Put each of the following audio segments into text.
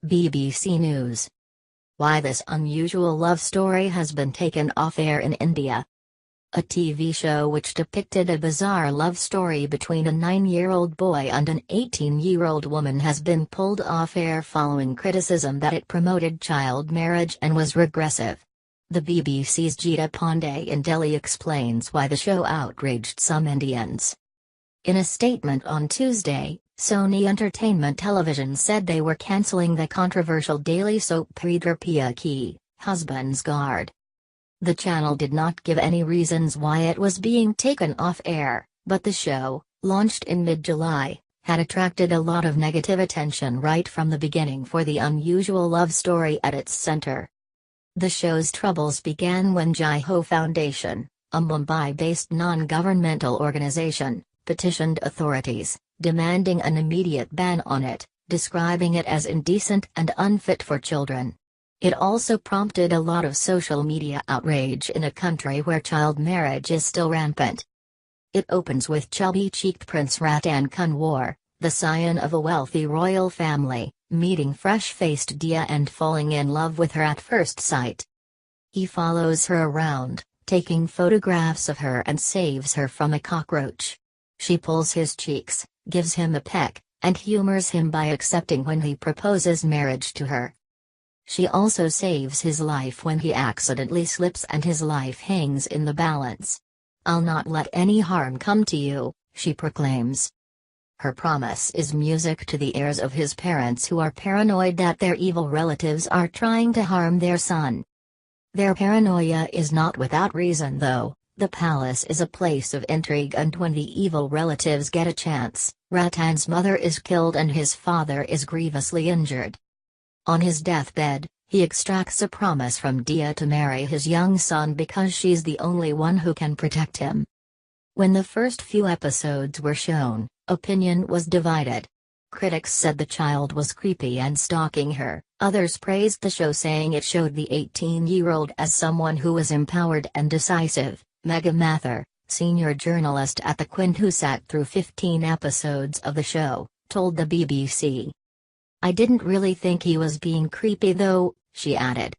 BBC News. Why this unusual love story has been taken off air in India. A TV show which depicted a bizarre love story between a 9-year-old boy and an 18-year-old woman has been pulled off air following criticism that it promoted child marriage and was regressive. The BBC's Geeta Pandey in Delhi explains why the show outraged some Indians. In a statement on Tuesday, Sony Entertainment Television said they were cancelling the controversial daily soap Peter Piya Ki, Husband's Guard. The channel did not give any reasons why it was being taken off air, but the show, launched in mid-July, had attracted a lot of negative attention right from the beginning for the unusual love story at its center. The show's troubles began when Jai Ho Foundation, a Mumbai-based non-governmental organization, petitioned authorities, demanding an immediate ban on it, describing it as indecent and unfit for children. It also prompted a lot of social media outrage in a country where child marriage is still rampant. It opens with chubby-cheeked Prince Ratan Kanwar, the scion of a wealthy royal family, meeting fresh-faced Dia and falling in love with her at first sight. He follows her around, taking photographs of her and saves her from a cockroach. She pulls his cheeks, gives him a peck, and humors him by accepting when he proposes marriage to her. She also saves his life when he accidentally slips and his life hangs in the balance. "I'll not let any harm come to you," she proclaims. Her promise is music to the ears of his parents, who are paranoid that their evil relatives are trying to harm their son. Their paranoia is not without reason though. The palace is a place of intrigue, and when the evil relatives get a chance, Ratan's mother is killed and his father is grievously injured. On his deathbed, he extracts a promise from Dia to marry his young son because she's the only one who can protect him. When the first few episodes were shown, opinion was divided. Critics said the child was creepy and stalking her, others praised the show saying it showed the 18-year-old as someone who was empowered and decisive. Megha Mathur, senior journalist at The Quint who sat through 15 episodes of the show, told the BBC. "I didn't really think he was being creepy though," she added.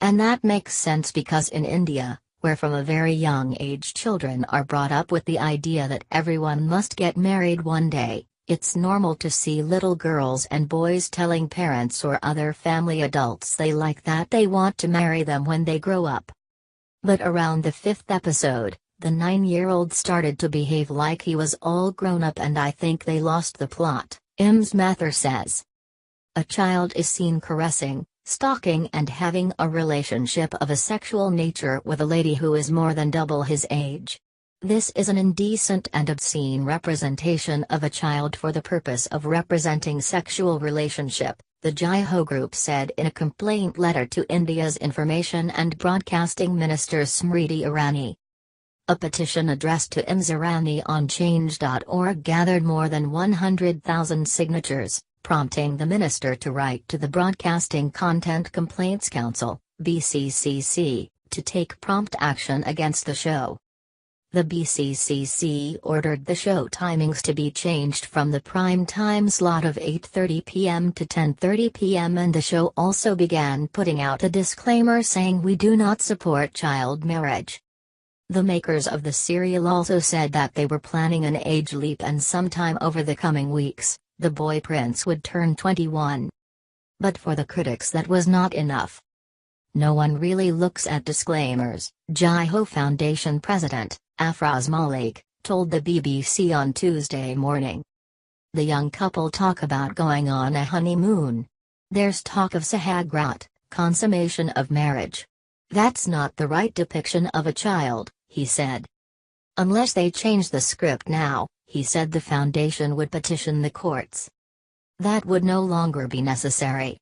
And that makes sense because in India, where from a very young age children are brought up with the idea that everyone must get married one day, it's normal to see little girls and boys telling parents or other family adults they like that they want to marry them when they grow up. But around the 5th episode, the 9-year-old started to behave like he was all grown up, and I think they lost the plot, Ms. Mathur says. A child is seen caressing, stalking and having a relationship of a sexual nature with a lady who is more than double his age. This is an indecent and obscene representation of a child for the purpose of representing sexual relationship, the Jai Ho Group said in a complaint letter to India's Information and Broadcasting Minister Smriti Irani. A petition addressed to Ms. Irani on Change.org gathered more than 100,000 signatures, prompting the minister to write to the Broadcasting Content Complaints Council, BCCC, to take prompt action against the show. The BCCC ordered the show timings to be changed from the prime time slot of 8:30 p.m. to 10:30 p.m. and the show also began putting out a disclaimer saying we do not support child marriage. The makers of the serial also said that they were planning an age leap and sometime over the coming weeks, the boy prince would turn 21. But for the critics that was not enough. "No one really looks at disclaimers," Jai Ho Foundation president, Afroz Malik, told the BBC on Tuesday morning. The young couple talk about going on a honeymoon. "There's talk of Sahagrat, consummation of marriage. That's not the right depiction of a child," he said. Unless they change the script now, he said the foundation would petition the courts. That would no longer be necessary.